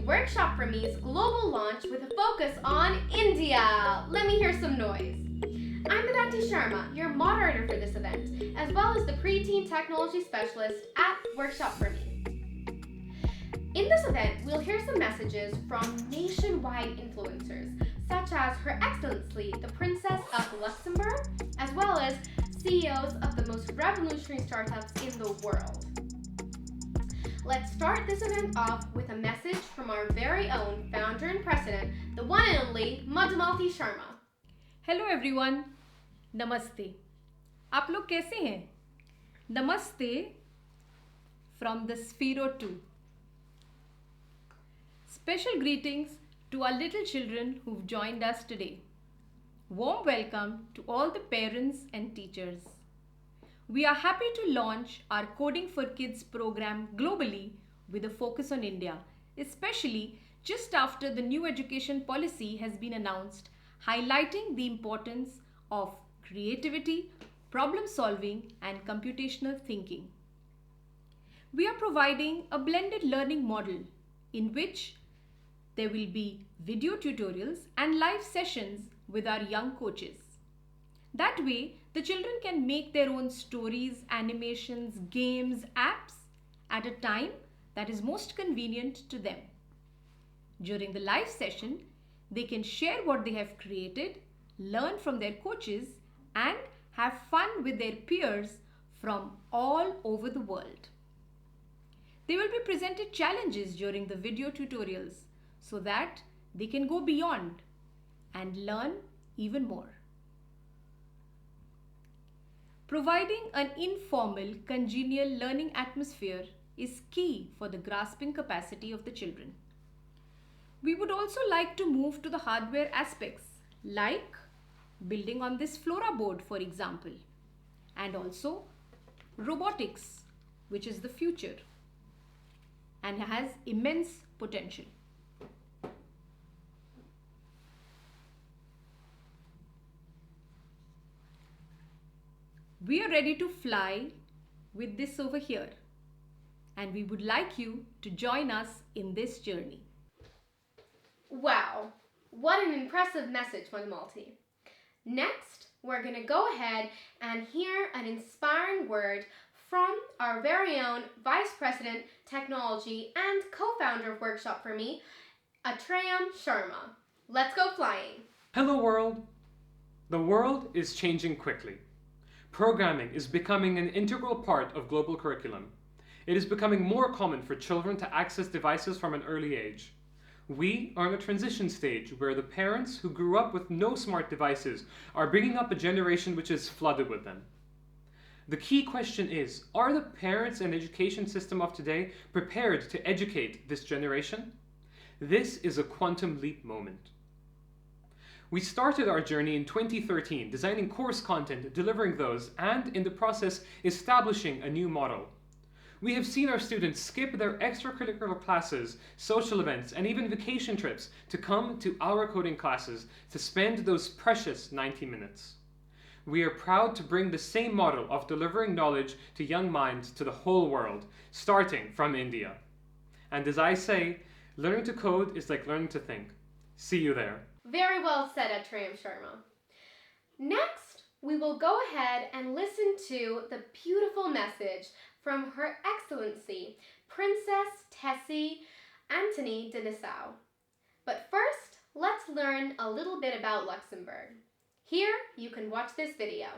Workshop for Me's global launch with a focus on India. Let me hear some noise. I'm Antony, your moderator for this event, as well as the preteen technology specialist at Workshop for Me. In this event, we'll hear some messages from nationwide influencers, such as Her Excellency, the Princess of Luxembourg, as well as CEOs of the most revolutionary startups in the world. Let's start this event off with a message from our very own founder and president, the one and only Madhumalti Sharma. Hello everyone, नमस्ते। आप लोग कैसे हैं? नमस्ते from the Sphero 2. Special greetings to our little children who've joined us today. Warm welcome to all the parents and teachers. We are happy to launch our Coding for Kids program globally with a focus on India, especially just after the new education policy has been announced, highlighting the importance of creativity, problem solving, and computational thinking. We are providing a blended learning model in which there will be video tutorials and live sessions with our young coaches. That way, the children can make their own stories, animations, games, apps at a time that is most convenient to them. During the live session, they can share what they have created, learn from their coaches, and have fun with their peers from all over the world. They will be presented challenges during the video tutorials so that they can go beyond and learn even more. Providing an informal, congenial learning atmosphere is key for the grasping capacity of the children. We would also like to move to the hardware aspects, like building on this Flora board, for example, and also robotics, which is the future and has immense potential. We are ready to fly with this over here, and we would like you to join us in this journey. Wow, what an impressive message, Madhumalti. Next, we're going to go ahead and hear an inspiring word from our very own Vice President, Technology, and co-founder of Workshop for Me, Atrayam Sharma. Let's go flying. Hello world! The world is changing quickly. Programming is becoming an integral part of global curriculum. It is becoming more common for children to access devices from an early age. We are in a transition stage where the parents who grew up with no smart devices are bringing up a generation which is flooded with them. The key question is, are the parents and education system of today prepared to educate this generation? This is a quantum leap moment. We started our journey in 2013, designing course content, delivering those, and in the process, establishing a new model. We have seen our students skip their extracurricular classes, social events, and even vacation trips to come to our coding classes to spend those precious 90 minutes. We are proud to bring the same model of delivering knowledge to young minds to the whole world, starting from India. And as I say, learning to code is like learning to think. See you there. Very well said, Atrayam Sharma. Next, we will go ahead and listen to the beautiful message from Her Excellency, Princess Tessy, Antony de Nassau. But first, let's learn a little bit about Luxembourg. Here, you can watch this video.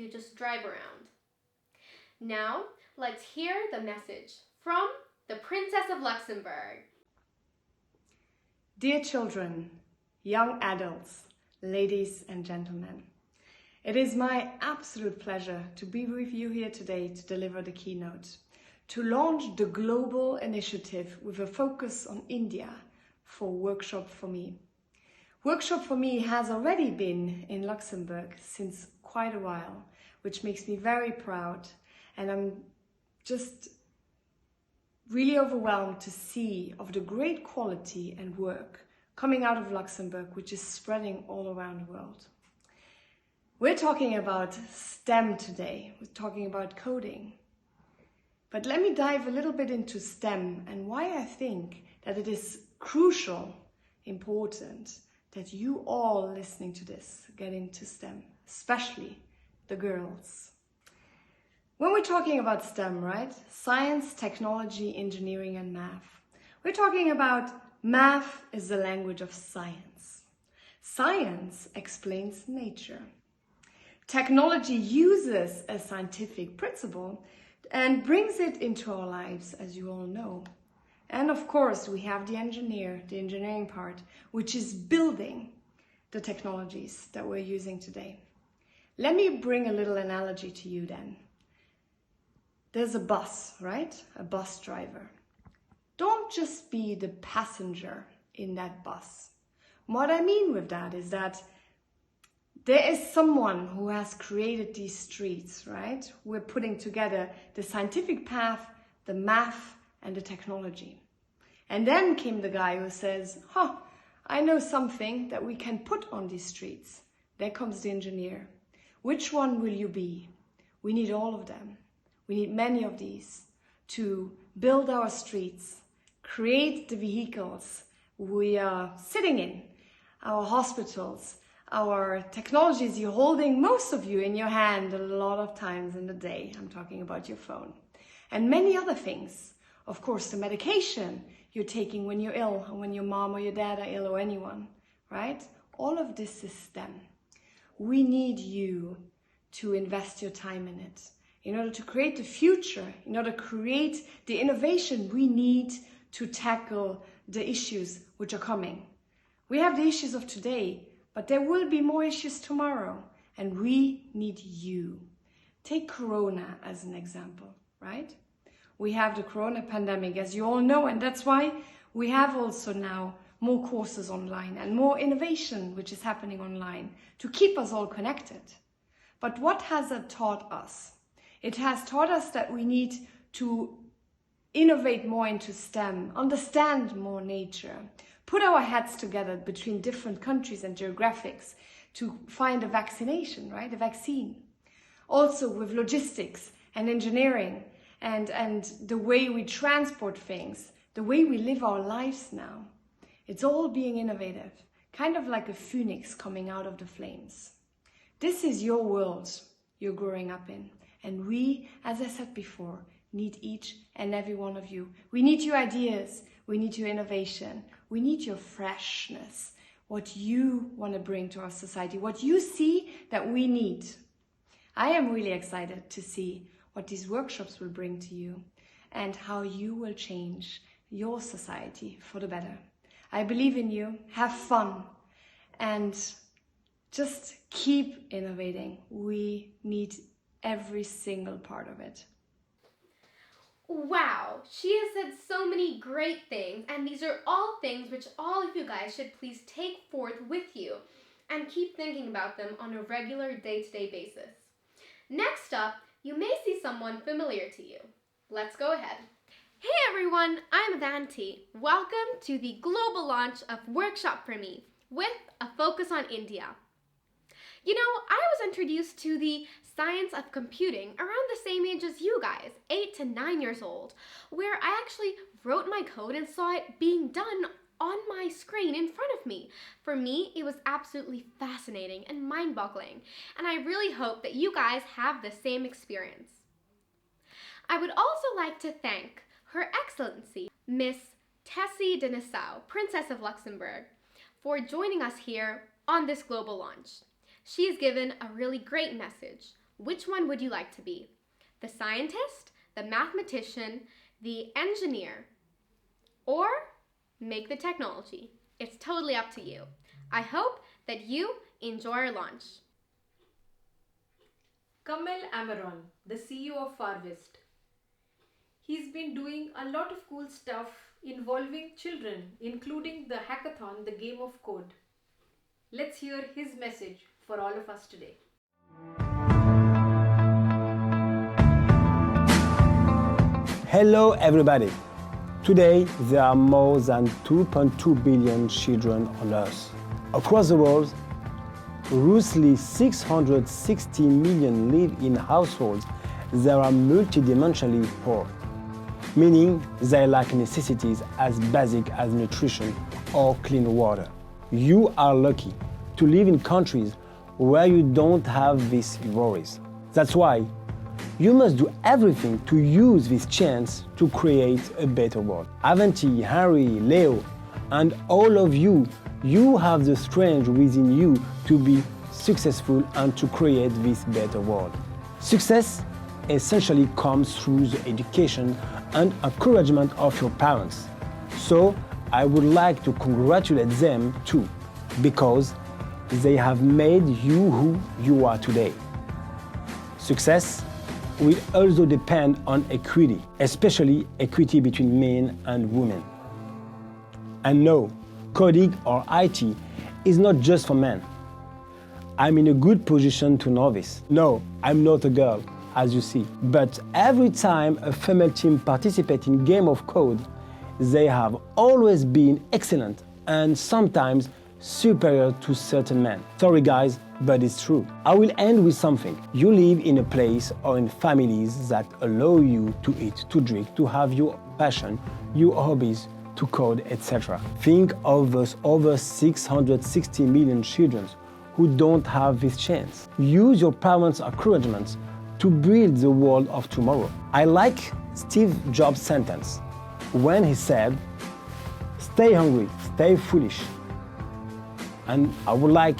you just drive around. Now, let's hear the message from the Princess of Luxembourg. Dear children, young adults, ladies and gentlemen, it is my absolute pleasure to be with you here today to deliver the keynote, to launch the global initiative with a focus on India for Workshop for Me. Workshop for Me has already been in Luxembourg since quite a while, which makes me very proud, and I'm just really overwhelmed to see of the great quality and work coming out of Luxembourg, which is spreading all around the world. We're talking about STEM today. We're talking about coding. But let me dive a little bit into STEM and why I think that it is crucial, important, that you all listening to this get into STEM, especially the girls. When we're talking about STEM, right? Science, technology, engineering, and math. We're talking about math is the language of science. Science explains nature. Technology uses a scientific principle and brings it into our lives, as you all know. And of course, we have the engineering part, which is building the technologies that we're using today. Let me bring a little analogy to you then. There's a bus, right? A bus driver. Don't just be the passenger in that bus. What I mean with that is that there is someone who has created these streets, right? We're putting together the scientific path, the math, and the technology. And then came the guy who says, I know something that we can put on these streets. There comes the engineer. Which one will you be? We need all of them. We need many of these to build our streets, create the vehicles we are sitting in, our hospitals, our technologies you're holding, most of you in your hand a lot of times in the day. I'm talking about your phone. And many other things. Of course, the medication you're taking when you're ill, or when your mom or your dad are ill, or anyone, right? All of this is STEM. We need you to invest your time in it. In order to create the future, in order to create the innovation, we need to tackle the issues which are coming. We have the issues of today, but there will be more issues tomorrow, and we need you. Take Corona as an example, right? We have the Corona pandemic, as you all know, and that's why we have also now more courses online and more innovation which is happening online to keep us all connected. But what has it taught us? It has taught us that we need to innovate more into STEM, understand more nature, put our heads together between different countries and geographics to find a vaccination, right? A vaccine. Also with logistics and engineering and the way we transport things, the way we live our lives now. It's all being innovative, kind of like a phoenix coming out of the flames. This is your world you're growing up in. And we, as I said before, need each and every one of you. We need your ideas. We need your innovation. We need your freshness. What you want to bring to our society. What you see that we need. I am really excited to see what these workshops will bring to you and how you will change your society for the better. I believe in you. Have fun. And just keep innovating. We need every single part of it. Wow, she has said so many great things, and these are all things which all of you guys should please take forth with you and keep thinking about them on a regular day-to-day basis. Next up, you may see someone familiar to you. Let's go ahead. Hey everyone, I'm Antony. Welcome to the global launch of Workshop for Me with a focus on India. You know, I was introduced to the science of computing around the same age as you guys, 8 to 9 years old, where I actually wrote my code and saw it being done on my screen in front of me. For me, it was absolutely fascinating and mind-boggling, and I really hope that you guys have the same experience. I would also like to thank Her Excellency, Miss Tessy de Nassau, Princess of Luxembourg, for joining us here on this global launch. She's given a really great message, Which one would you like to be? The scientist, the mathematician, the engineer, or make the technology? It's totally up to you. I hope that you enjoy your lunch. Kamal Amaron, the CEO of Farvest. He's been doing a lot of cool stuff involving children, including the hackathon, the game of code. Let's hear his message for all of us today. Hello everybody. Today there are more than 2.2 billion children on Earth. Across the world, roughly 660 million live in households that are multidimensionally poor, meaning they lack necessities as basic as nutrition or clean water. You are lucky to live in countries where you don't have these worries. That's why you must do everything to use this chance to create a better world. Antony, Harry, Leo, and all of you, you have the strength within you to be successful and to create this better world. Success essentially comes through the education and encouragement of your parents. So I would like to congratulate them too, because they have made you who you are today. Success will also depend on equity, especially equity between men and women. And no, coding or IT is not just for men. I'm in a good position to know this. No, I'm not a girl, as you see. But every time a female team participates in game of code, they have always been excellent and sometimes superior to certain men. Sorry guys, but it's true. I will end with something. You live in a place or in families that allow you to eat, to drink, to have your passion, your hobbies, to code, etc. Think of those over 660 million children who don't have this chance. Use your parents' encouragement to build the world of tomorrow. I like Steve Jobs' sentence when he said, "Stay hungry, stay foolish." And I would like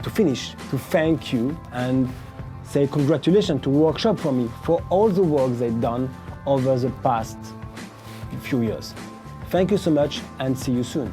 to finish to thank you and say congratulations to Workshop for me for all the work they've done over the past few years. Thank you so much and see you soon.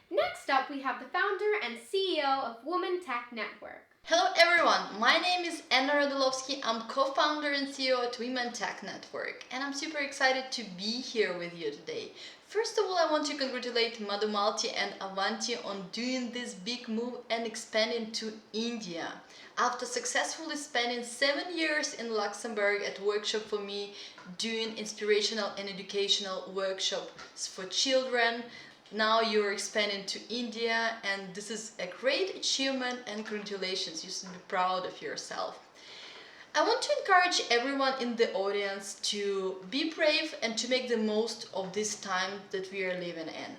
Next up, we have the founder and CEO of Women Tech Network. Hello everyone, my name is Anna Radulovsky. I'm co-founder and CEO at Women Tech Network, and I'm super excited to be here with you today. First of all, I want to congratulate Madhumalti and Avanti on doing this big move and expanding to India. After successfully spending 7 years in Luxembourg at Workshop for Me, doing inspirational and educational workshops for children, now you're expanding to India, and this is a great achievement and congratulations. You should be proud of yourself. I want to encourage everyone in the audience to be brave and to make the most of this time that we are living in.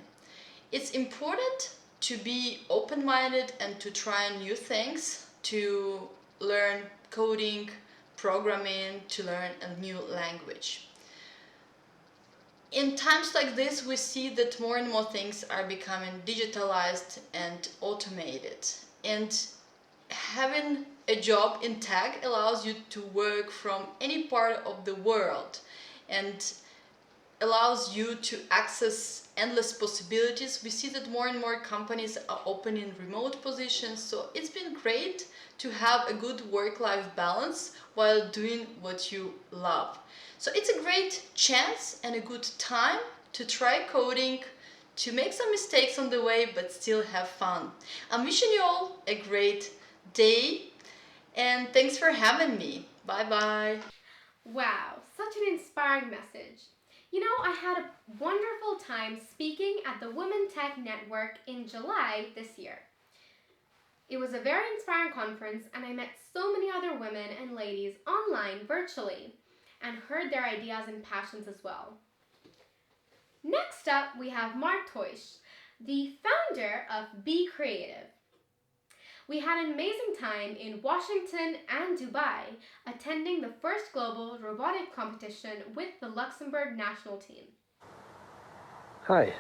It's important to be open-minded and to try new things, to learn coding, programming, to learn a new language. In times like this, we see that more and more things are becoming digitalized and automated. And having a job in tech allows you to work from any part of the world and allows you to access endless possibilities. We see that more and more companies are opening remote positions, so it's been great to have a good work-life balance while doing what you love. So it's a great chance and a good time to try coding, to make some mistakes on the way, but still have fun. I'm wishing you all a great day, and thanks for having me. Bye-bye. Wow, such an inspiring message. You know, I had a wonderful time speaking at the Women Tech Network in July this year. It was a very inspiring conference, and I met so many other women and ladies online virtually and heard their ideas and passions as well. Next up, we have Mark Toish, the founder of Be Creative. We had an amazing time in Washington and Dubai, attending the first global robotic competition with the Luxembourg national team. Hi,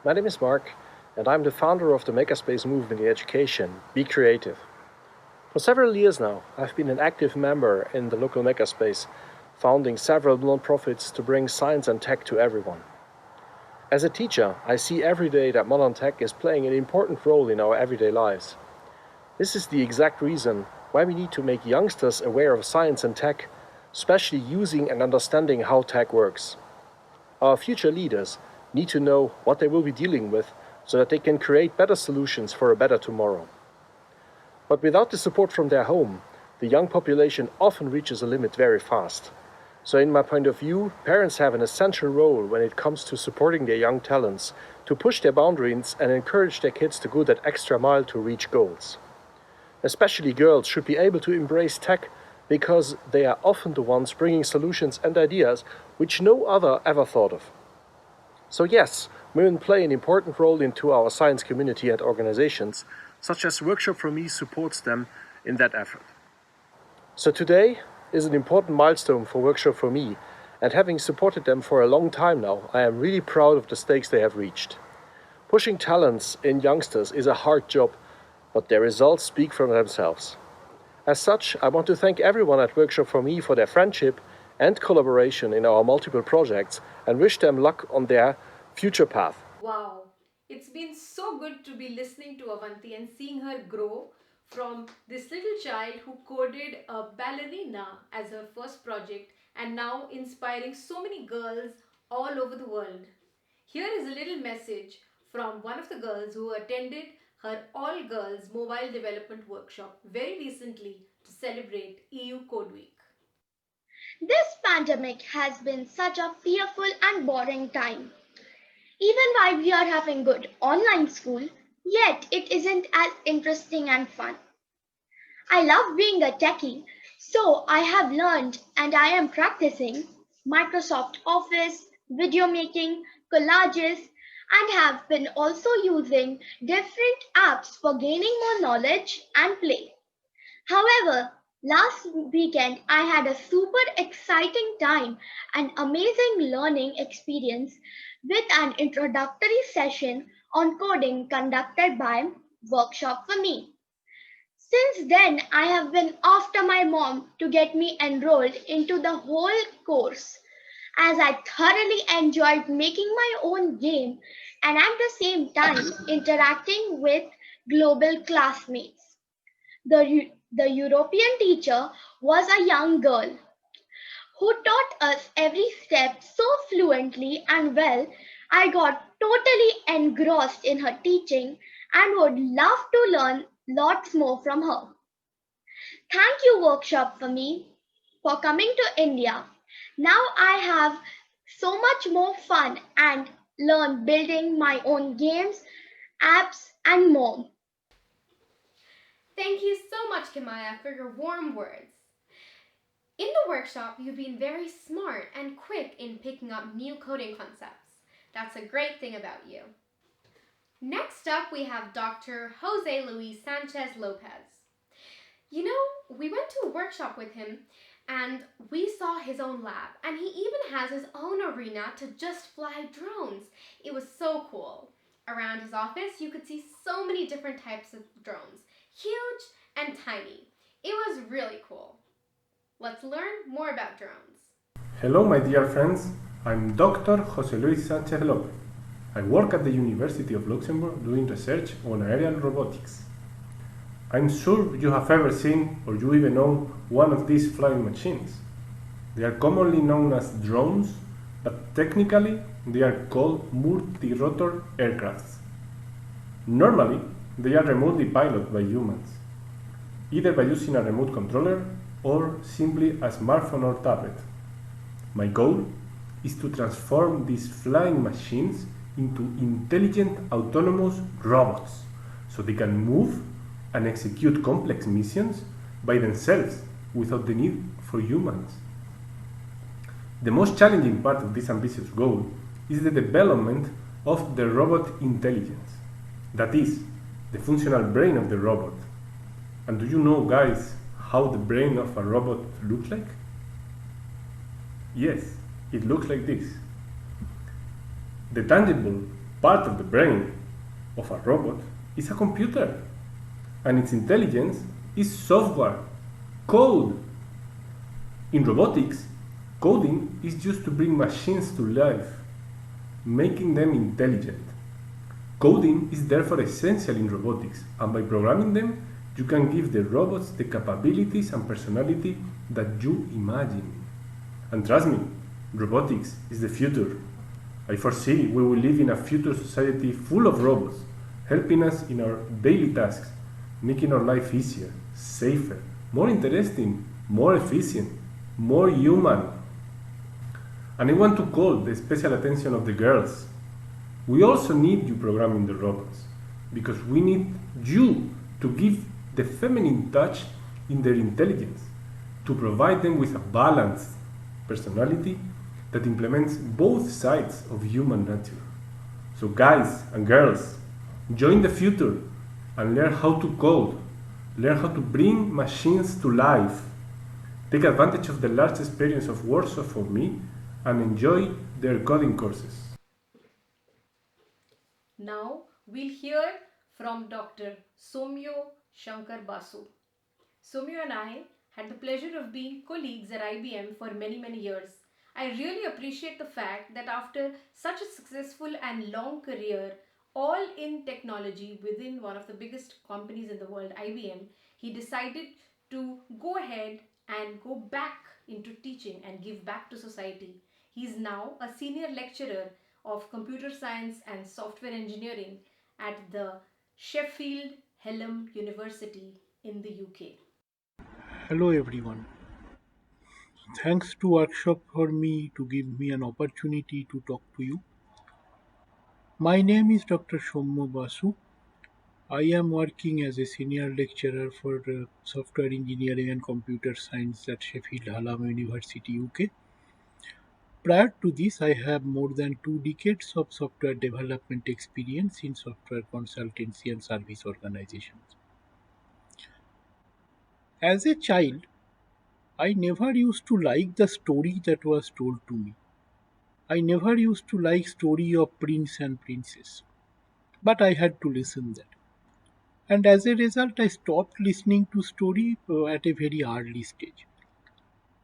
my name is Mark, and I'm the founder of the Makerspace movement in education, Be Creative. For several years now, I've been an active member in the local Makerspace, founding several non-profits to bring science and tech to everyone. As a teacher, I see every day that modern tech is playing an important role in our everyday lives. This is the exact reason why we need to make youngsters aware of science and tech, especially using and understanding how tech works. Our future leaders need to know what they will be dealing with so that they can create better solutions for a better tomorrow. But without the support from their home, the young population often reaches a limit very fast. So in my point of view, parents have an essential role when it comes to supporting their young talents, to push their boundaries and encourage their kids to go that extra mile to reach goals. Especially girls should be able to embrace tech because they are often the ones bringing solutions and ideas which no other ever thought of. So yes, women play an important role into our science community and organizations, such as Workshop for Me supports them in that effort. So today is an important milestone for Workshop for Me, and having supported them for a long time now, I am really proud of the stakes they have reached. Pushing talents in youngsters is a hard job, but their results speak for themselves. As such, I want to thank everyone at Workshop for Me for their friendship and collaboration in our multiple projects and wish them luck on their future path. Wow, it's been so good to be listening to Avanti and seeing her grow from this little child who coded a ballerina as her first project and now inspiring so many girls all over the world. Here is a little message from one of the girls who attended her all girls mobile development workshop very recently to celebrate EU Code Week. This pandemic has been such a fearful and boring time. Even while we are having good online school, yet it isn't as interesting and fun. I love being a techie, so I have learned and I am practicing Microsoft Office, video making, collages, and have been also using different apps for gaining more knowledge and play. However, last weekend I had a super exciting time and amazing learning experience with an introductory session on coding conducted by Workshop for Me. Since then, I have been after my mom to get me enrolled into the whole course as I thoroughly enjoyed making my own game and at the same time interacting with global classmates. The European teacher was a young girl who taught us every step so fluently and well. I got totally engrossed in her teaching and would love to learn lots more from her. Thank you, Workshop for Me, for coming to India. Now I have so much more fun and learn building my own games, apps, and more. Thank you so much, Kimaya, for your warm words. In the workshop, you've been very smart and quick in picking up new coding concepts. That's a great thing about you. Next up, we have Dr. Jose Luis Sanchez Lopez. You know, we went to a workshop with him and we saw his own lab, and he even has his own arena to just fly drones. It was so cool. Around his office, you could see so many different types of drones, huge and tiny. It was really cool. Let's learn more about drones. Hello, my dear friends. I'm Dr. José Luis Sánchez López. I work at the University of Luxembourg doing research on aerial robotics. I'm sure you have ever seen or you even know one of these flying machines. They are commonly known as drones, but technically they are called multi-rotor aircrafts. Normally, they are remotely piloted by humans, either by using a remote controller or simply a smartphone or tablet. My goal is to transform these flying machines into intelligent autonomous robots so they can move and execute complex missions by themselves without the need for humans. The most challenging part of this ambitious goal is the development of the robot intelligence, that is, the functional brain of the robot. And do you know, guys, how the brain of a robot looks like? Yes, it looks like this. The tangible Part of the brain of a robot is a computer, and its intelligence is software, code. In robotics, coding is used to bring machines to life, making them intelligent. Coding is therefore essential in robotics, and by programming them, you can give the robots the capabilities and personality that you imagine. And trust me, robotics is the future. I foresee we will live in a future society full of robots, helping us in our daily tasks, making our life easier, safer, more interesting, more efficient, more human. And I want to call the special attention of the girls. We also need you programming the robots, because we need you to give the feminine touch in their intelligence, to provide them with a balanced personality that implements both sides of human nature. So guys and girls, join the future and learn how to code, learn how to bring machines to life. Take advantage of the large experience of Warsaw for me and enjoy their coding courses. Now we'll hear from Dr. Somyo Shankar Basu. Somyo and I had the pleasure of being colleagues at IBM for many years. I really appreciate the fact that after such a successful and long career, all in technology within one of the biggest companies in the world, IBM, he decided to go ahead and go back into teaching and give back to society. He's now a senior lecturer of computer science and software engineering at the Sheffield Hallam University in the UK. Hello everyone. Thanks to Workshop for me to give me an opportunity to talk to you. My name is Dr. Somyo Basu. I am working as a senior lecturer for software engineering and computer science at Sheffield Hallam University, UK. Prior to this, I have more than 2 decades of software development experience in software consultancy and service organizations. As a child, I never used to like the story that was told to me. I never used to like story of prince and princess, but I had to listen that. And as a result, I stopped listening to story at a very early stage.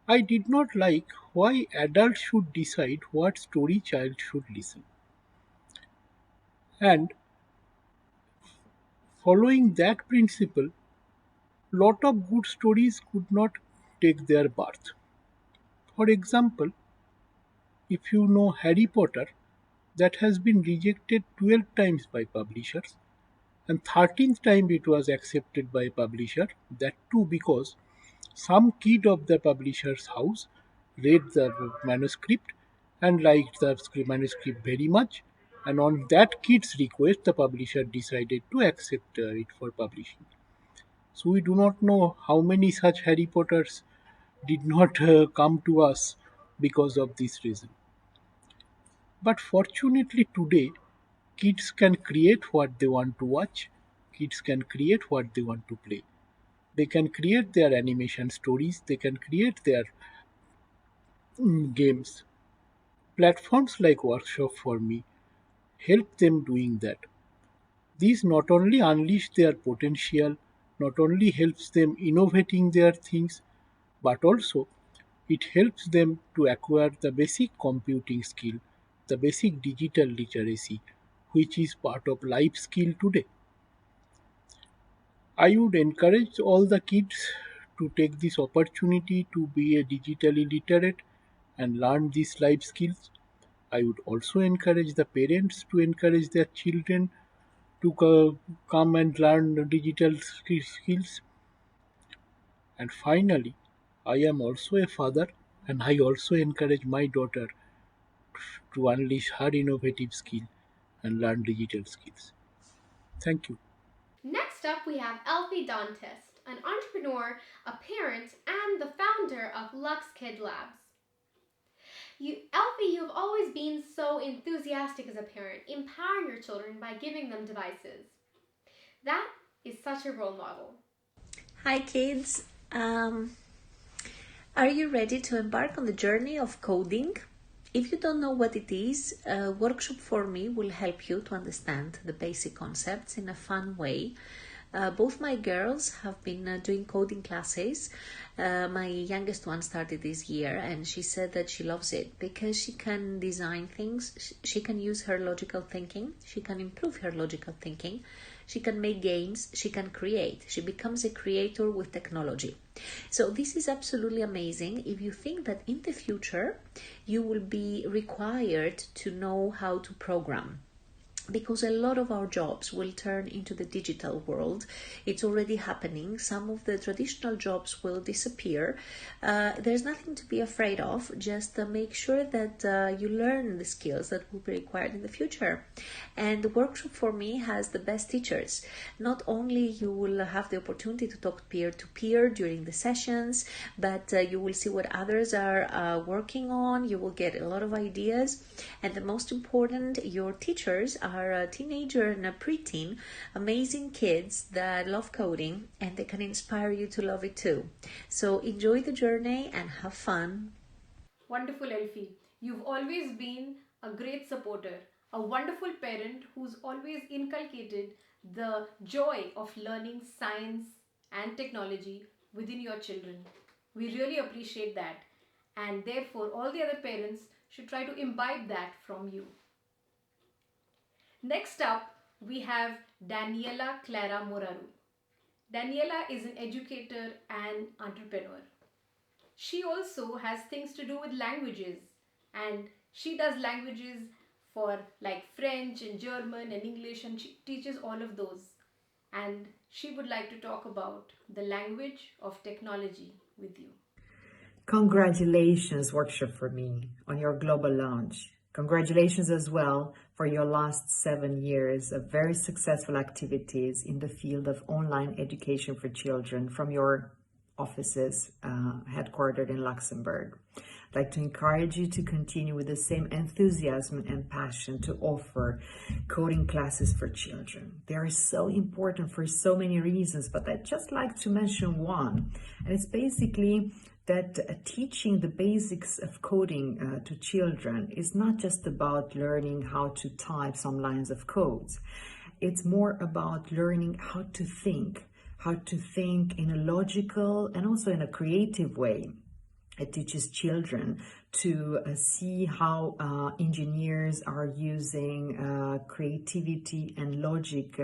I did not like why adults should decide what story child should listen. And following that principle, lot of good stories could not take their birth. For example, if you know Harry Potter, that has been rejected 12 times by publishers, and 13th time it was accepted by publisher, that too because some kid of the publisher's house read the manuscript and liked the manuscript very much, and on that kid's request the publisher decided to accept it for publishing. So we do not know how many such Harry Potters did not come to us because of this reason. But fortunately today, kids can create what they want to watch, kids can create what they want to play. They can create their animation stories, they can create their games. Platforms like Workshop for Me help them doing that. These not only unleash their potential, not only helps them innovating their things, but also it helps them to acquire the basic computing skill, the basic digital literacy, which is part of life skill today. I would encourage all the kids to take this opportunity to be a digitally literate and learn these life skills. I would also encourage the parents to encourage their children to come and learn digital skills. And finally, I am also a father and I also encourage my daughter to unleash her innovative skill and learn digital skills. Thank you. Next up, we have Elfie Dantist, an entrepreneur, a parent, and the founder of Lux Kid Labs. Elfie, you've always been so enthusiastic as a parent, empowering your children by giving them devices. That is such a role model. Hi kids, are you ready to embark on the journey of coding? If you don't know what it is, a workshop for me will help you to understand the basic concepts in a fun way. Both my girls have been doing coding classes. My youngest one started this year and she said that she loves it because she can design things, she can use her logical thinking, she can improve her logical thinking, she can make games, she can create. She becomes a creator with technology. So this is absolutely amazing if you think that in the future you will be required to know how to program. Because a lot of our jobs will turn into the digital world. It's already happening. Some of the traditional jobs will disappear. There's nothing to be afraid of. Just make sure that you learn the skills that will be required in the future. And the workshop for me has the best teachers. Not only you will have the opportunity to talk peer-to-peer during the sessions, but you will see what others are working on. You will get a lot of ideas. And the most important, your teachers are a teenager and a preteen, amazing kids that love coding, and they can inspire you to love it too. So enjoy the journey and have fun. Wonderful, Elfie. You've always been a great supporter, a wonderful parent who's always inculcated the joy of learning science and technology within your children. We really appreciate that, and therefore all the other parents should try to imbibe that from you. Next up, we have Daniela Clara Moraru. Daniela is an educator and entrepreneur. She also has things to do with languages, and she does languages for like French and German and English, and she teaches all of those. And she would like to talk about the language of technology with you. Congratulations, Workshop for Me, on your global launch. Congratulations as well for your last 7 years of very successful activities in the field of online education for children from your offices headquartered in Luxembourg. I'd like to encourage you to continue with the same enthusiasm and passion to offer coding classes for children. They are so important for so many reasons, but I'd just like to mention one, and it's basically that teaching the basics of coding to children is not just about learning how to type some lines of codes. It's more about learning how to think in a logical and also in a creative way. It teaches children to see how engineers are using creativity and logic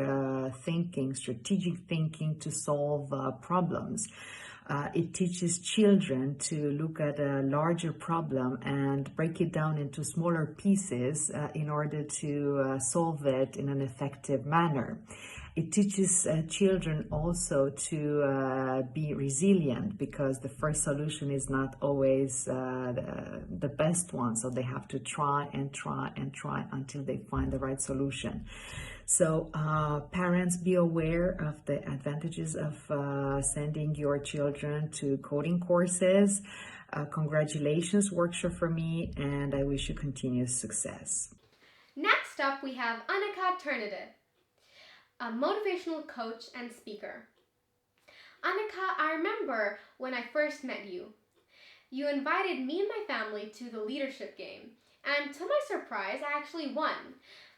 thinking, strategic thinking to solve problems. It teaches children to look at a larger problem and break it down into smaller pieces in order to solve it in an effective manner. It teaches children also to be resilient, because the first solution is not always the best one. So they have to try and try and try until they find the right solution. So parents, be aware of the advantages of sending your children to coding courses. Congratulations, Workshop for Me, and I wish you continuous success. Next up, we have Annika Ternede, a motivational coach and speaker. Annika, I remember when I first met you. You invited me and my family to the leadership game, and to my surprise, I actually won.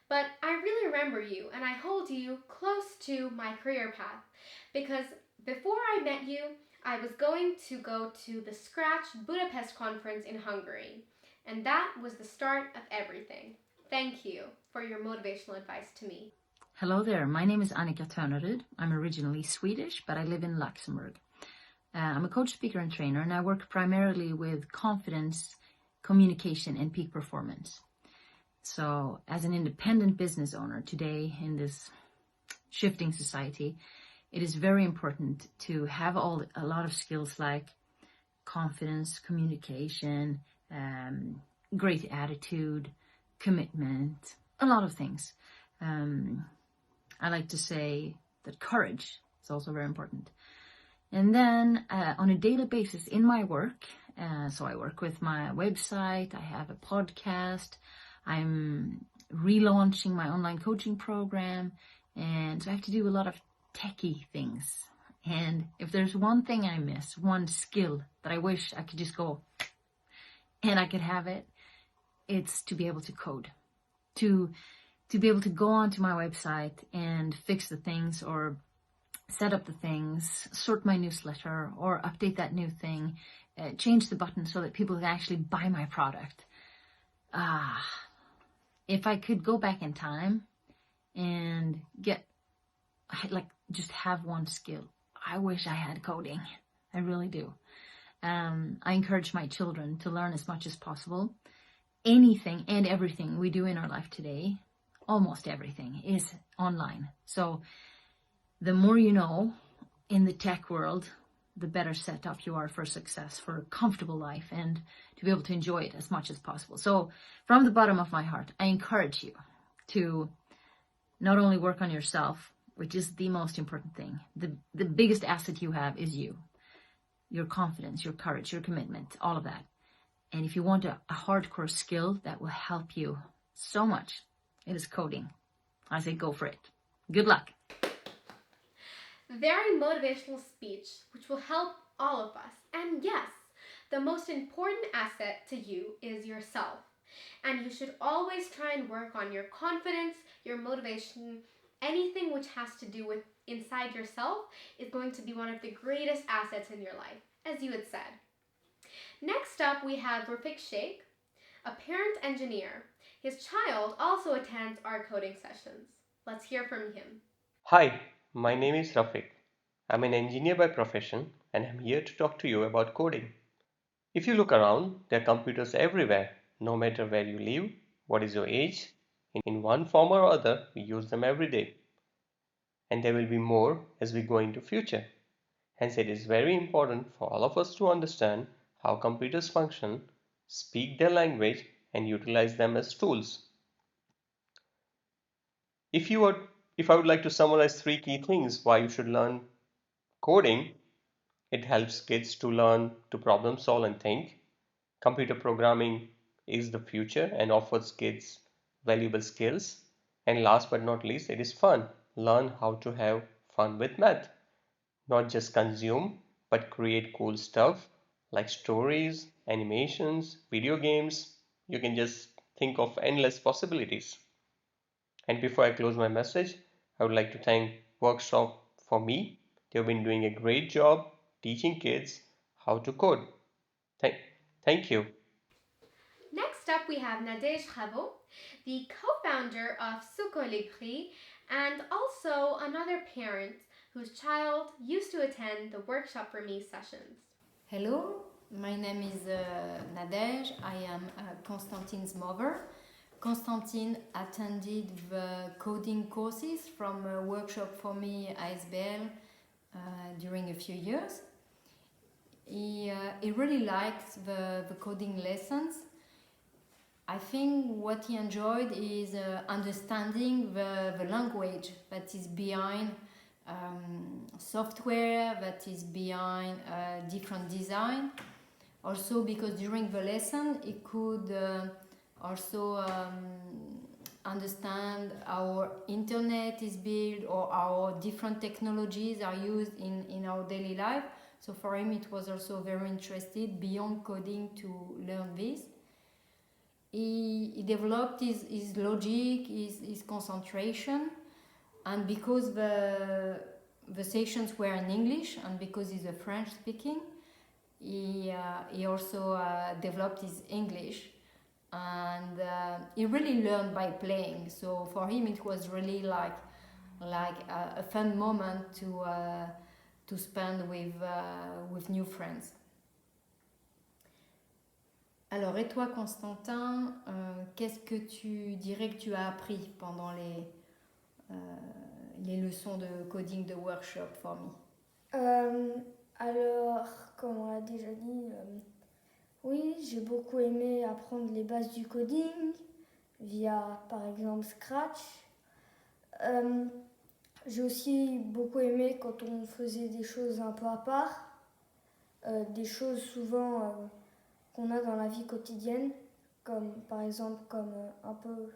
But I really remember you, and I hold you close to my career path, because before I met you, I was going to go to the Scratch Budapest conference in Hungary, and that was the start of everything. Thank you for your motivational advice to me. Hello there, my name is Annika Törnerud. I'm originally Swedish, but I live in Luxembourg. I'm a coach, speaker, and trainer, and I work primarily with confidence, communication, and peak performance. So as an independent business owner today in this shifting society, it is very important to have a lot of skills like confidence, communication, great attitude, commitment, a lot of things. I like to say that courage is also very important. And then on a daily basis in my work, so I work with my website, I have a podcast, I'm relaunching my online coaching program, and so I have to do a lot of techie things. And if there's one thing I miss, one skill that I wish I could just go and I could have it, it's to be able to code, to be able to go onto my website and fix the things or set up the things, sort my newsletter or update that new thing, change the button so that people can actually buy my product. If I could go back in time and just have one skill, I wish I had coding. I really do. I encourage my children to learn as much as possible. Anything and everything we do in our life today, almost everything, is online. So the more you know in the tech world, the better set up you are for success, for a comfortable life, and to be able to enjoy it as much as possible. So from the bottom of my heart, I encourage you to not only work on yourself, which is the most important thing. The biggest asset you have is you. Your confidence, your courage, your commitment, all of that. And if you want a hardcore skill that will help you so much, it is coding. I say go for it. Good luck. Very motivational speech, which will help all of us. And yes, the most important asset to you is yourself. And you should always try and work on your confidence, your motivation. Anything which has to do with inside yourself is going to be one of the greatest assets in your life, as you had said. Next up, we have Rafik Sheikh, a parent engineer. His child also attends our coding sessions. Let's hear from him. Hi, my name is Rafik. I'm an engineer by profession and I'm here to talk to you about coding. If you look around, there are computers everywhere, no matter where you live, what is your age. In one form or other, we use them every day. And there will be more as we go into future. Hence, it is very important for all of us to understand how computers function, speak their language, and utilize them as tools. If I would like to summarize 3 key things why you should learn coding, it helps kids to learn to problem solve and think. Computer programming is the future and offers kids valuable skills. And last but not least, it is fun. Learn how to have fun with math. Not just consume, but create cool stuff like stories, animations, video games. You can just think of endless possibilities. And before I close my message, I would like to thank Workshop for me. They've been doing a great job teaching kids how to code. Thank you. Next up, we have Nadège Ravo, the co-founder of Sucolibri, and also another parent whose child used to attend the Workshop for Me sessions. Hello, my name is Nadège. I am Constantine's mother. Constantine attended the coding courses from Workshop for Me ASBL during a few years. He really liked the coding lessons. I think what he enjoyed is understanding the language that is behind software, that is behind different design. Also because during the lesson he could also understand how internet is built or how different technologies are used in our daily life. So for him it was also very interested beyond coding to learn this. He developed his logic, his concentration, and because the sessions were in English and because he's a French speaking, he also developed his English, and he really learned by playing. So for him it was really like a fun moment to spend with new friends. Alors, et toi, Constantin, qu'est-ce que tu dirais que tu as appris pendant les leçons de coding de Workshop for Me? Alors, comme on l'a déjà dit, oui, j'ai beaucoup aimé apprendre les bases du coding via, par exemple, Scratch. J'ai aussi beaucoup aimé quand on faisait des choses un peu à part, des choses souvent qu'on a dans la vie quotidienne, comme par exemple un peu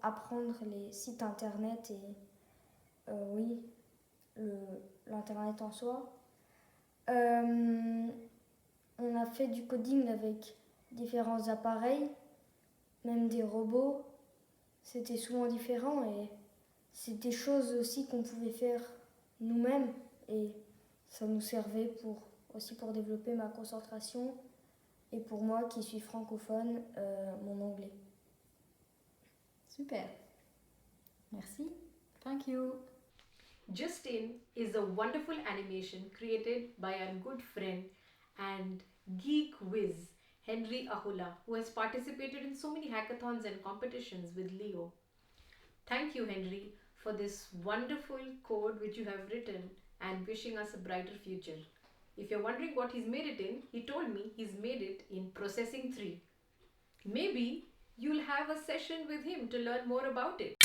apprendre les sites internet et oui, l'internet en soi. On a fait du coding avec différents appareils même des robots, c'était souvent différent et c'est des choses aussi qu'on pouvait faire nous-mêmes et ça nous servait aussi pour développer ma concentration et pour moi qui suis francophone, mon anglais. Super. Merci. Thank you. Justin is a wonderful animation created by our good friend and geek whiz Henry Ahula, who has participated in so many hackathons and competitions with Leo. Thank you, Henry, for this wonderful code which you have written and wishing us a brighter future. If you're wondering what he's made it in, he told me he's made it in Processing 3. Maybe you'll have a session with him to learn more about it.